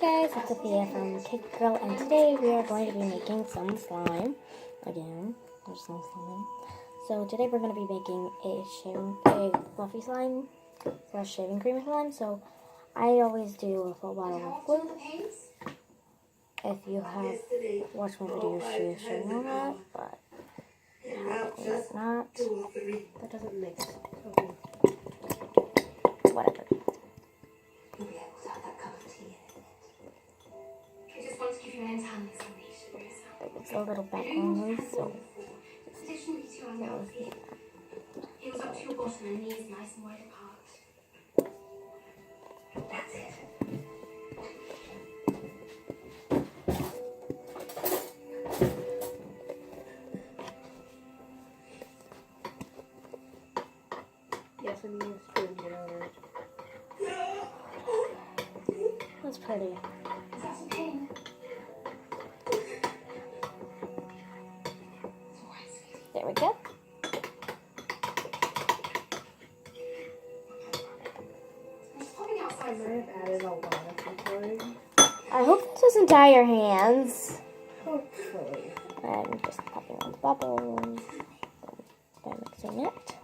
guys, it's Sophia from Cake Girl, and today we are going to be making some slime. Again, there's some slime. So today we're going to be making a fluffy slime / shaving cream slime. So I always do a full bottle of glue. If you have watched my videos, you should know that, but you might not. That doesn't mix. Whatever. It's a little background noise, so. He was up to your bottom and knees nice and wide apart. That's it. Yes, I need a spoon here. That's pretty. Is that okay? There we go. I might have added a lot of flavoring. I hope this doesn't dye your hands. Hopefully. I'm just popping on the bubbles by mixing it.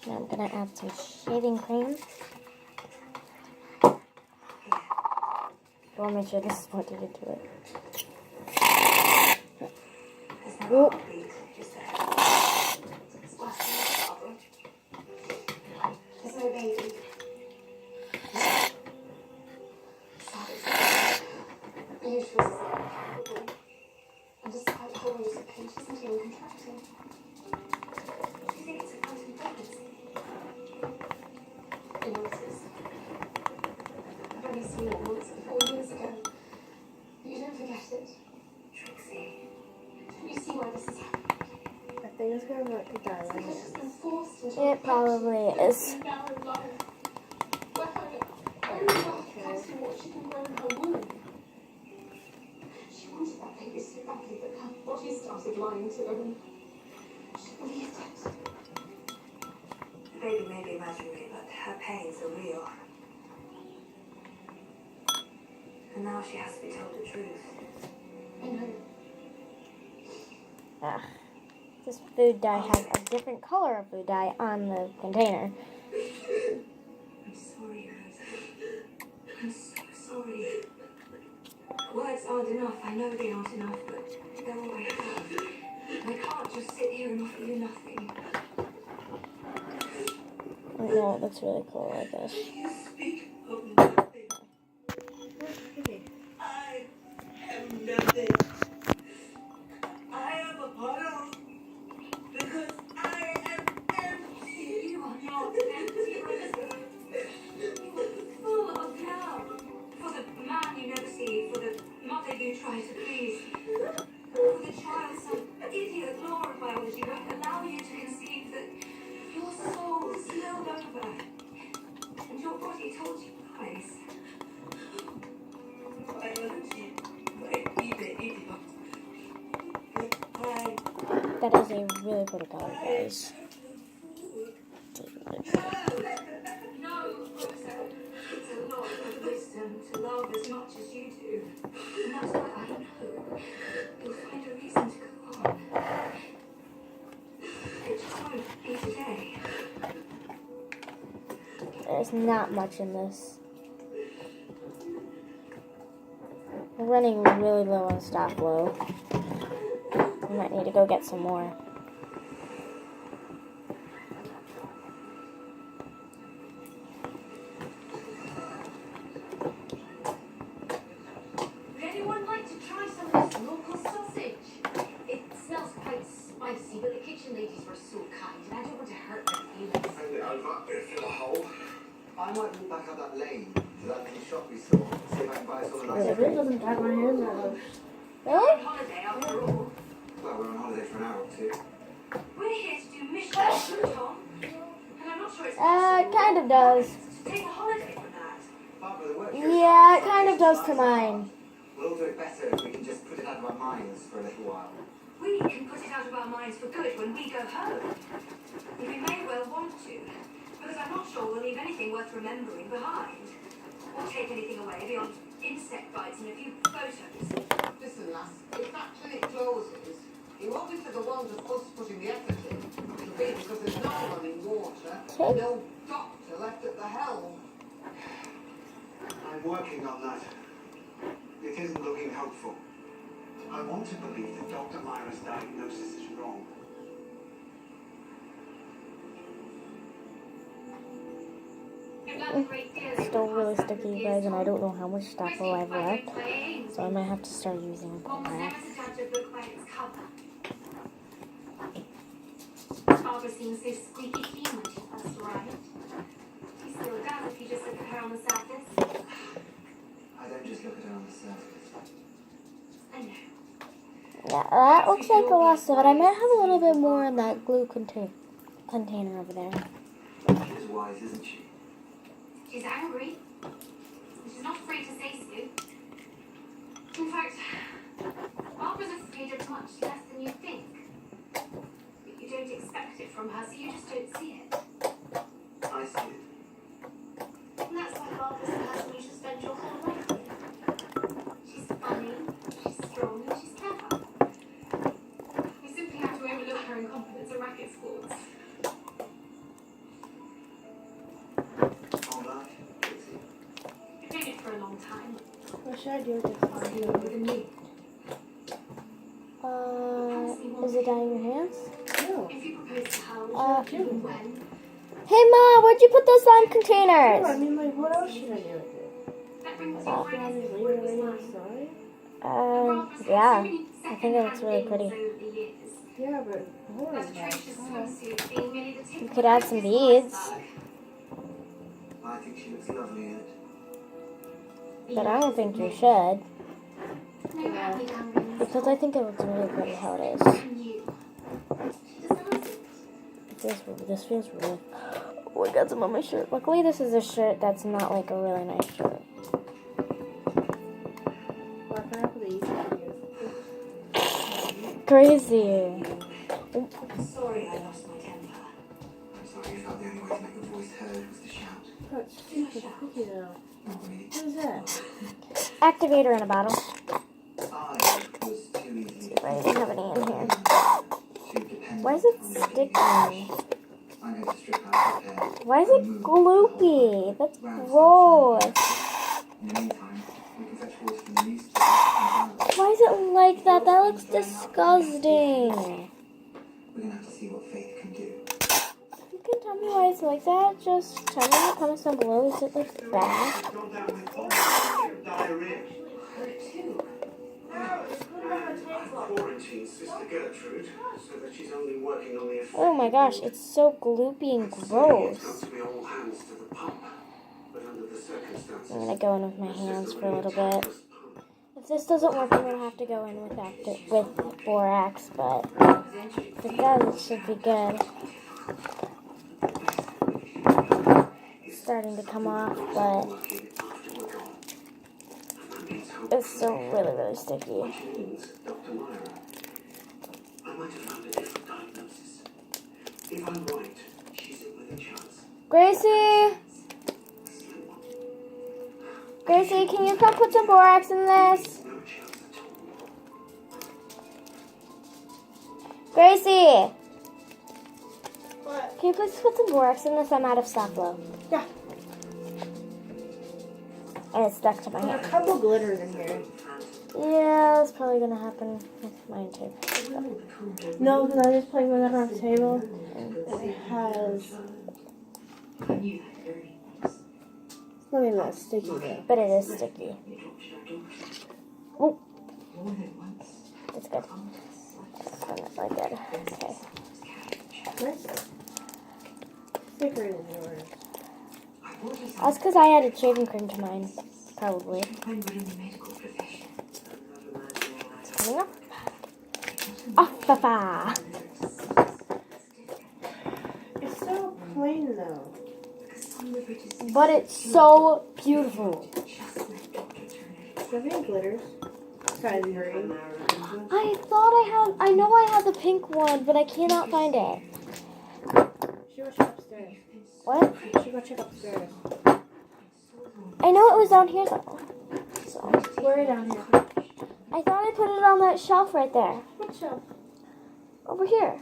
Now I'm gonna add some shaving cream. I want to make sure this is what to do to it. Whoop. There's no baby. Usually, and despite holding the cage, isn't even contracting. Do you think it's a phantom pregnancy? It is. I've only seen it once 4 years ago. You don't forget it. Trixie, don't you see why this is happening? I think it's gonna work to die It's right because now. she's been forced into It probably is. now in life. Where her only life has to what she can grow in her womb. She wanted that baby so badly that her body started lying to her and she believed it. The baby may be imaginary, but her pains are real. And now she has to be told the truth. I know. This food dye has a different color of food dye on the container. I'm sorry, Rosa. I'm so sorry. Words aren't enough. I know they aren't enough, but they're all I have. I can't just sit here and offer you nothing. No, it looks really cool like this. You speak of nothing. I am nothing. I am a puddle. Because I am empty. You are not empty, Rosa. You are full of love. For the man you never see, for the mother you try to please, for the child some idiot Laura biology won't allow you to conceive, that your soul spilled over and your body told you lies. Biology, my idiot. That is a really pretty color, guys. No, Rosa, it's a lot of wisdom to love as much as you do. And that's why I know you'll find a reason to go on. It just won't be today. There's not much in this. We're running really low on stock flow. We might need to go get some more. Would anyone like to try some of this local sausage? It smells quite spicy, but the kitchen ladies were so kind, and I don't want to hurt their feelings. Hand it over, bit of fill a hole. I might walk back up that lane to that little shop we saw, see if I can buy some of It that. really doesn't dye my hands that much. We're on Really? holiday after all. Well, we're on holiday for an hour or two. We're here to do missions, Tom. And I'm not sure it's possible Kind of does. to take a holiday from that. Barbara, the work Yeah, it kind of does to mine. We'll all do it better if we can just put it out of our minds for a little while. We can put it out of our minds for good when we go home. And we may well want to, because I'm not sure we'll leave anything worth remembering behind. Or take anything away beyond insect bites and a few photos. Listen, lass, if that clinic closes, it won't be for the want of us putting the effort in. It'll be because there's no running water, Okay. no doctor left at the helm. I'm working on that. It isn't looking helpful. I want to believe that Dr. Myra's diagnosis is wrong. It's still really sticky, you guys, and I don't know how much Staplo I've left, so I might have to start using that. Barbara seems so squeaky clean when she first arrived. She still does if you just look at her on the surface. I don't just look at her on the surface. I know. Yeah, that looks like the last of it. I might have a little bit more in that glue container over there. She's wise, isn't she? She's angry. She's not afraid to say so. In fact, Barbara's afraid of much less than you think. But you don't expect it from her, so you just don't see it. I see it. And that's why Barbara's the person you should spend your whole life with. She's funny, she's strong, and she's clever. You simply have to overlook her incompetence at racket sports. All right, Dixie. You've known it for a long time. What should I do with this It's one? younger than you. Is it down your hands? No. If you propose to her, even when, Hey, Mom, where'd you put those slime No, I containers? mean, like, what else should I do with it? that brings you Oh. Should I friends just who leave work it with right slime. outside? Yeah. I think it looks really pretty. Yeah, but more That than atrocious that. swimsuit being merely the tip You of could the add some iceberg. beads. I think she looks lovely in it. But I don't think you should, No hand-me-down rings. because I think it looks really pretty how it is. And you. She deserves it. This feels really... Oh, I got some on my shirt. Luckily, this is a shirt that's not like a really nice shirt. Well, I forgot the easy Crazy. Sorry I lost my temper. I'm sorry, you felt the only way to make your voice heard was to shout. But stupid cookie though. Not really. What is that? Activator in a bottle. I was too easy. I didn't have any in here. Too dependent Why is it on the sticky? I'm going to strip out the hair. Why is it Remove gloopy? That's round gross. In the meantime, we can fetch water from the east and balance. Why is it like that? That looks disgusting. We're going to have to see what Faith can do. You can tell me why it's like that. Just tell me in the comments down below. Is it like bad? Gone down with diarrhea. Her too. Quarantine Sister Gertrude, so that she's only working on the effect. Oh my gosh, it's so gloopy and It's gross. got to be all hands to the pump, but under the circumstances, I'm gonna go in with my it's hands just for a little bit. tactless pump. If this doesn't work, I'm gonna have to go in with borax, but if it does, it should be good. It's starting to come off, but Working after we're gone. And that means hope it's still really, really sticky. which means Dr. Myra. I might have found a different diagnosis. If I'm right, she's in with a chance. Gracie! A slim one. Gracie, can you come put some borax in this? No chance at all. Gracie! What? Can you please put some borax in this? I'm out of Staplo. Yeah. And it's stuck to my There's a hand. couple glitters in here. Yeah, that's probably gonna happen with mine too. No, because I was just playing with it on the table. And it has. It's not even that sticky though. But it is sticky. Oh, it's good. It's definitely good. Okay. Nice. Thicker than yours. That's because I added shaving cream to mine. Probably. Coming up. Fa. It's so plain though. But it's so beautiful. Do you have any glitters? Besides green. I know I have the pink one, but I cannot find it. She go check upstairs. What? She go check upstairs. I know it was down here though. So. Where down here? I thought I put it on that shelf right there. What shelf? Over here.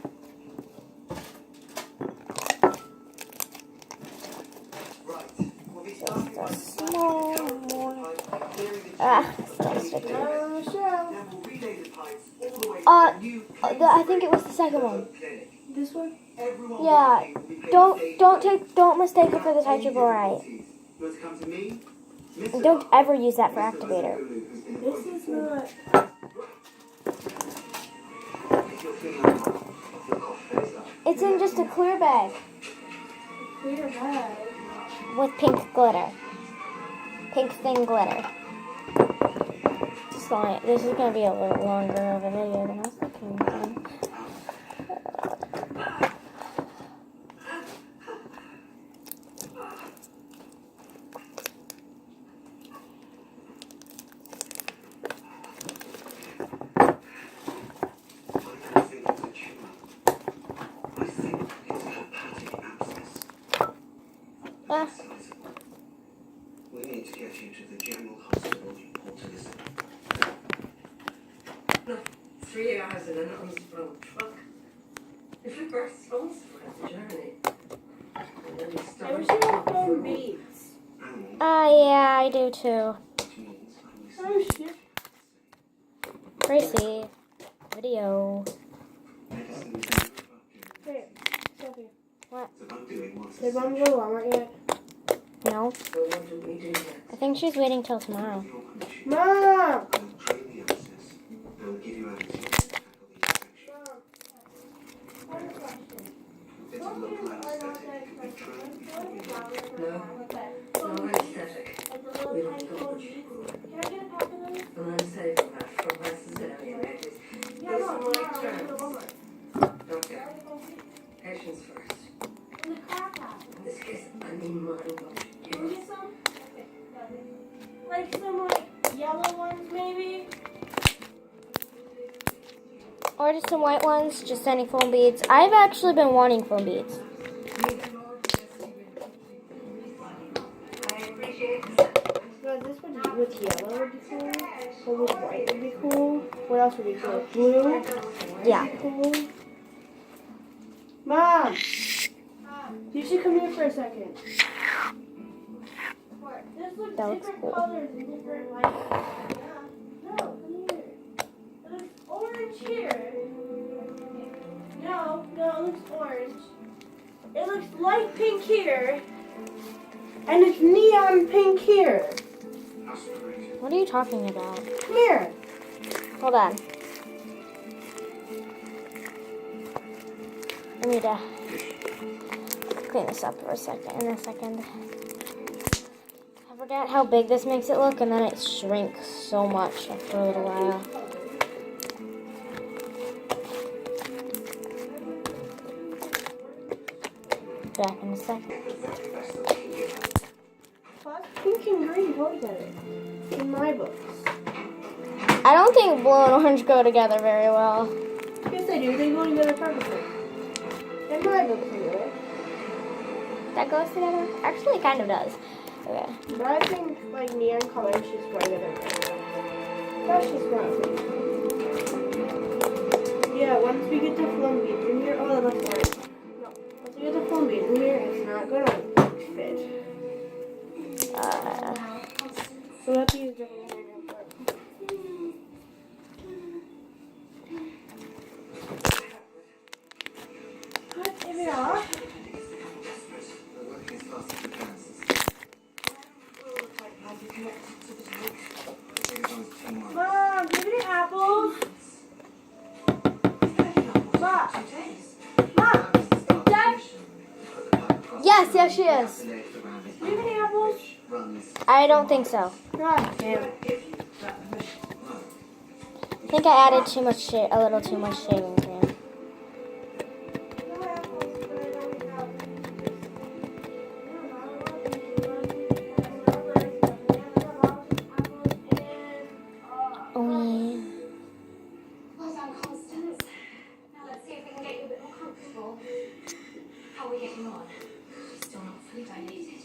Right. We'll be starting by Just a small more. clearing the So sticky. Shelf. Then we'll relay the pipes all the way to Uh, the new I think it was the second one. clinic. This one? Everyone Yeah. working will be paid Don't mistake it for the Tetra Borite. You want to come to me? Mr. Don't Barr, ever use that for Mr. activator. Lulu, who's been This appointed is for- not. If you're feeling like your cough face up, It's in just a clear bag Clear bag. with pink glitter. Pink thin glitter. Just like, this is gonna be a little longer of a video than I was thinking. I don't think it's a tumor. I think it's a hepatic abscess. Ah. Sizable. We need to get you to the general hospital in Port Elizabeth. 3 hours in an unsprung truck. If we were responsible for the journey. And then we Ever started seen to phone through. beats? And Yeah, I do too. which means I will Oh shit. Gracie. Video. medicine is about doing. Here. Stop here. It's about doing what's Did Mom go to Walmart yet? No, So what do we do next? I think she's waiting till tomorrow. your condition. Mom! We'll drain the abscess and we'll give you anesthesia to tackle the infection. It'll look like anesthetic. You've been trained before we No. No anesthetic. We don't go much. And I'm saving that for my cesarean babies. This is my turn. Doctor, patients first. In this case, I need mine, but yours. Like some yellow ones maybe? Or just some white ones, just any foam beads. I've actually been wanting foam beads. No, this would with yellow would be cool. Or with white would be cool. What else would be cool? Blue? Yeah. Cool. Mom! You should come here for a second. This looks That looks different cool. colors and different lights. No, come here. It looks orange here. No, it looks orange. It looks light pink here. And it's neon pink here. aspirated. What are you talking about? Come here. Hold on. I need to clean this up for a second. In a second. I forgot how big this makes it look, and then it shrinks so much after a little while. Back in a second. Plus, pink and green go together. In my books. I don't think blue and orange go together very well. Yes, they do. They go together perfectly. In my books, anyway. That goes together? Actually, it kind of does. Okay. But I think, like, neon colors just brighter than red. That's just me. Yeah, once we get the foam beads in here, oh, that looks orange. No, once we get the foam beads in here, it's not gonna fit. So we have to use different hair now for it. Let's take it off. We're working as fast as we can. Mom, give me the apples. Mom. Mom. Dad. Yes, she is. Give me the apples. I don't think so. God damn it. I think I added too much a little too much shaving cream. Oh yeah. Well done, Constance. Now let's see if we can get you a bit more comfortable. How are we getting on? Still not fully dilated.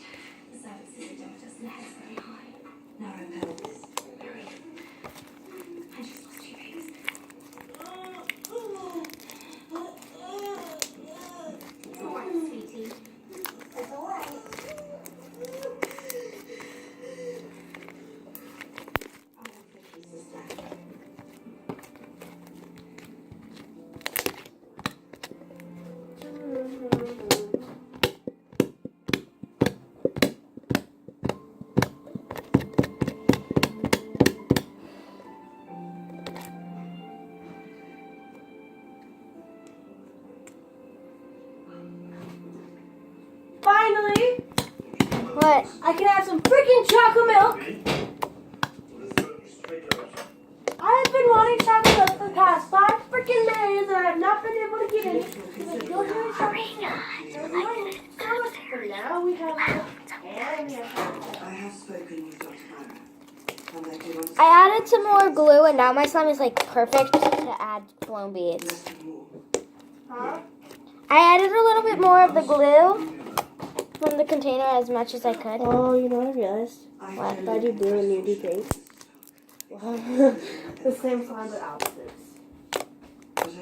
The cervix is adductus and the head's very high. Narrow pelvis. Very But I can have some freaking chocolate milk. Would have thrown you straight out. I've been wanting chocolate milk for the past 5 freaking days and I have not been able to get it. Because I don't have chocolate. For now, we have and we have I have spoken with Dr. Myra. And they do understand I added some more glue, and now my slime is like perfect to add foam beads. less and more. Huh? I added a little bit more of the glue from the container as much as I could. Oh, you know what I realized? What? I do blue and you do pink. The same slime but opposites.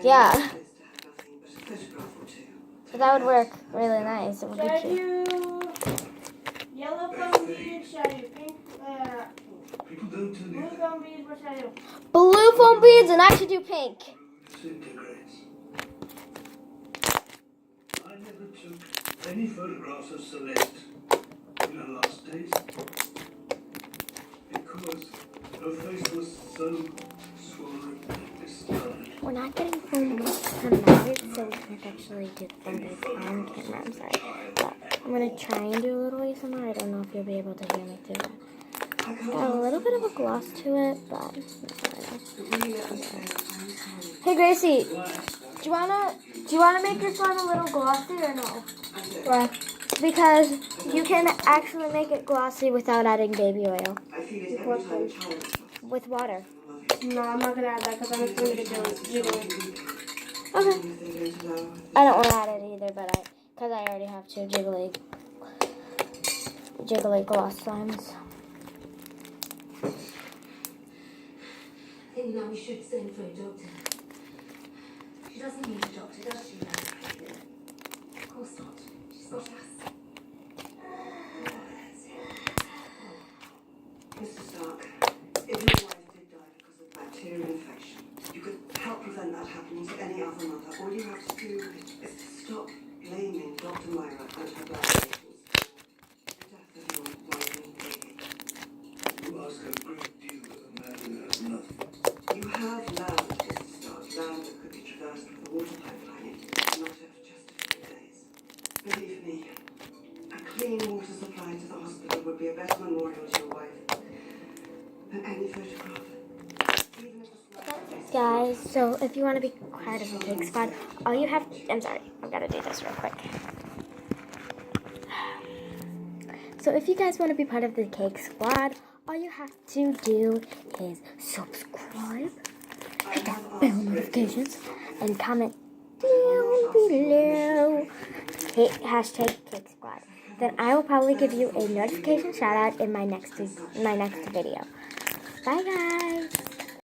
Yeah. To have nothing but a photograph or two. So that would work really nice. It would Should be I cute. do yellow foam beads? Should I do pink? People don't tell Blue you that foam beads? What should I do? Blue foam beads, and I should do pink. disintegrates. I never took any photographs of Celeste in her last days because her face was so swollen and discolored. We're not getting foam beads tonight, so we can't actually do the foam beads on camera. I'm sorry. But I'm going to try and do a little ASMR. I don't know if you'll be able to hear me through that. Got a little bit of a gloss to it, but hey Gracie, do you wanna make your slime a little glossy or no? Why? Because you can actually make it glossy without adding baby oil. I feel it every time a child is With water. No, I'm not gonna add that because I'm just gonna get jiggling. Okay. I don't want to add it either, but because I already have two jiggly gloss slimes. I think now we should send for a doctor. She doesn't need a doctor, does she? Of course not. She's got us. Mr. Stark, if your wife did die because of bacterial infection, you could help prevent that happening to any other mother. All you have to do is to stop blaming Dr. Myra and her bad patients for the death of your wife and baby. You ask a great deal of a man who has nothing. You have land, Mr. Stark, land that could be traversed with a water pipeline in not just a few days. Believe me, a clean water supply to the hospital would be a better memorial to your wife than any photograph. Even if the slide Guys, so if you want to be part of the Cake Squad, all you have... I'm sorry, I've got to do this real quick. So if you guys want to be part of the Cake Squad, all you have to do is subscribe, hit that bell notifications, and comment down below. Hit hashtag Cake Squad. Then I will probably give you a notification shout out in my next video. Bye guys.